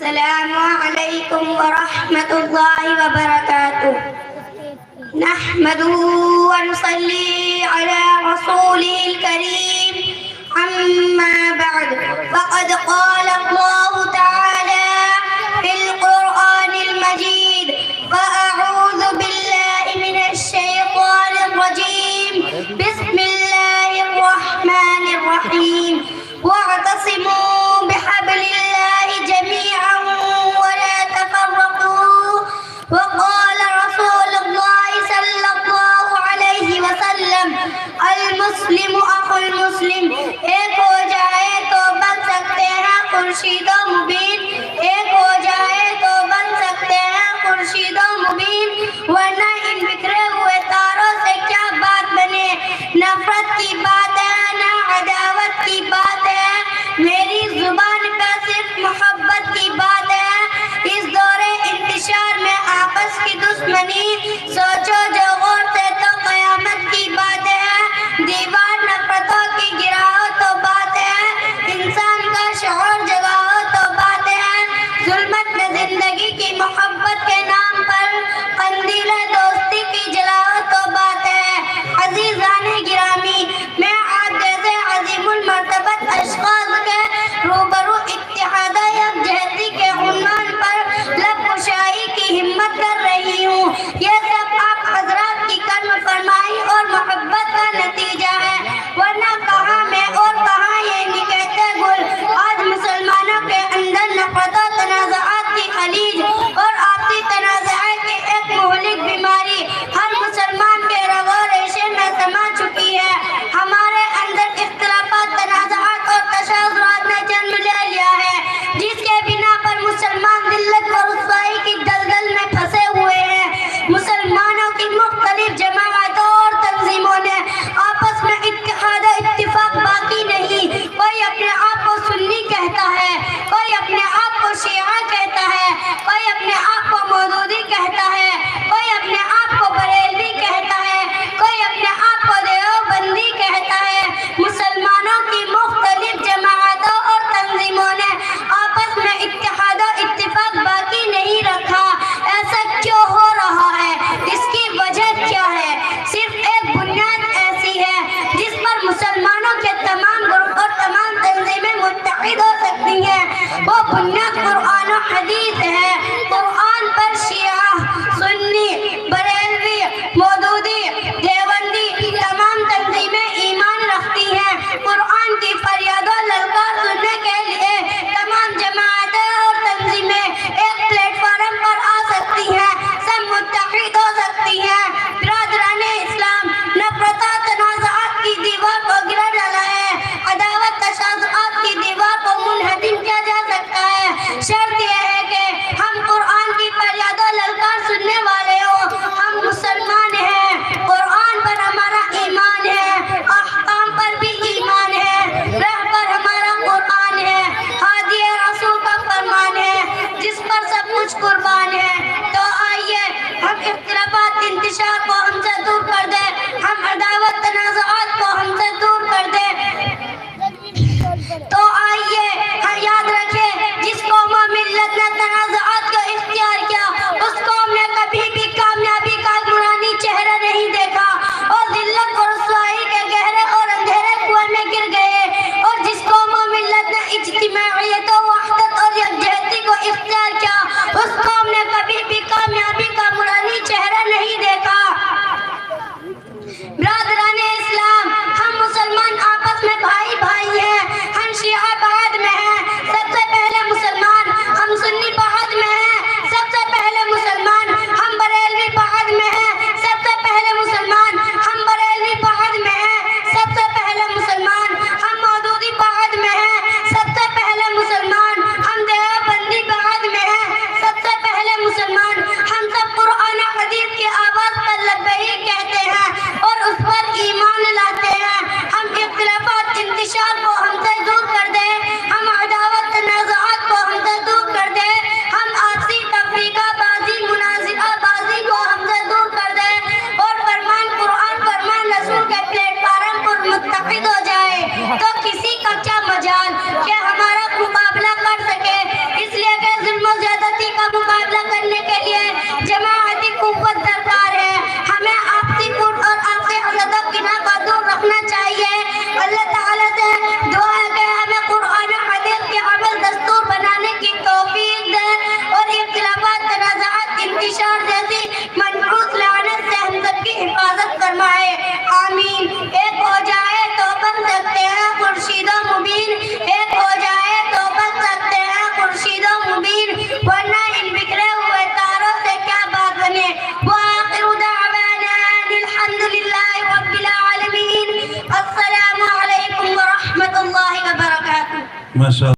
السلام علیکم ورحمۃ اللہ وبرکاتہ نحمده ونصلي على رسوله الكريم أما بعد فقد قال الله تعالى في القرآن المجيد فأعوذ بالله من الشيطان الرجيم بسم الله الرحمن الرحيم واعتصموا بحبل الله جميعا ولا تفرقوا وقال رسول الله صلی اللہ علیہ وسلم المسلم اخو المسلم ایک ہو جائے تو بن سکتے ہیں خورشید و مبین ایک ہو جائے تو بن سکتے ہیں خورشید و مبین ورنہ ان بکھرے ہوئے تاروں سے کیا بات بنے نفرت کی بات ہے نہ عداوت کی بات ہے میری زبان پہ صرف محبت کی بات ہے اس دور انتشار میں آپس کی دشمنی سوچو جو غور سے تو قیامت کی بات ہے دیوار نفرتوں کی گراؤ تو بات ہے انسان کا شعور جگاؤ تو بات ہے ظلمت میں زندگی کی محبت کے نام پر قندیل دوستی کی جلاؤ تو بات ہے عزیزان گرامی میں آپ جیسے عظیم المرتبت اشخاص کے روبرو اتحاد یکجہتی کے عنوان پر لب کشائی کی ہمت کر رہی ہوں یہ سب آپ حضرات کی کرم فرمائی اور محبت کا نتیجہ ہے ورنہ کہاں میں اور کہاں یہ نکہتے گل آج مسلمانوں کے اندر نفرت و تنازعات کی خلیج اور آپسی تنازعات کی ایک مہلک بیماری ہر مسلمان کے رگ و ریشے میں سما چکی ہے ہمارے اندر اختلافات تنازعات اور تشاورات نے جنم لے لیا ہے جس کے بنا پر مسلمان ذلت و رسوائی کی دلدل میں پھنسے ہوئے ہیں مسلمانوں کی مختلف جماعتوں اور تنظیموں نے آپس میں اتحاد و اتفاق باقی نہیں کوئی اپنے آپ کو سنی کہتا ہے کوئی اپنے آپ کو شیعہ کہتا ہے کوئی اپنے آپ کو مودودی کہتا ہے کوئی اپنے آپ کو بریلوی کہتا ہے کوئی اپنے آپ کو دیوبندی کہتا ہے مسلمانوں کی مختلف جماعتوں اور تنظیموں نے آپس میں اتحاد و اتفاق باقی نہیں رکھا ایسا کیوں ہو رہا ہے اس کی وجہ کیا ہے صرف ایک بنیاد ایسی ہے جس پر مسلمانوں کے تمام گروپ اور تمام تنظیمیں متحد ہو سکتی ہیں وہ بنیاد قرآن و حدیث ہے قرآن پر شیعہ سنی بریلوی مودودی دیوبندی تمام تنظیمیں ایمان رکھتی ہیں قرآن کی فریاد و للکار سننے کے لیے تمام جماعتیں اور تنظیمیں ایک پلیٹ فارم پر آ سکتی ہیں سب متحد ہو سکتی ہیں برادران اسلام نفرت و تنازعات کی دیوار کو گرا ڈالا ہے عداوت تشاذعات کی دیوار کو منہدم کیا جا سکتا ہے شرط یہ ہے کہ ہم قرآن کی فریاد و للکار سننے والے ہوں ہم مسلمان ہیں قرآن پر ہمارا ایمان ہے احکام پر بھی ایمان ہے راہ پر ہمارا قرآن ہے ہادی رسول کا فرمان ہے جس پر سب کچھ قربان ہے تو آئیے ہم اختلافات انتشار کو ہم سے دور کر دیں ہم عداوت تنازعات کو ہم سے دور کر دیں تو آئیے ہم یاد رکھیں جس قوم و ملت نے تنازعات کو اختیار کیا اس قوم نے کبھی بھی کامیابی کا نورانی چہرہ نہیں دیکھا اور ذلت و رسوائی کے گہرے اور اندھیرے کنویں میں گر گئے اور جس قوم و ملت نے اجتماعیت و وحدت اور یکجہتی کو اختیار کیا اس قوم نے کبھی بھی کامیابی کا نورانی چہرہ نہیں دیکھا برادران اسلام ہم مسلمان آپس میں بھائی بھائی ہیں ہم شیعہ بعد میں ہیں سب سے پہلے مسلمان ہم سنی بعد ما شاء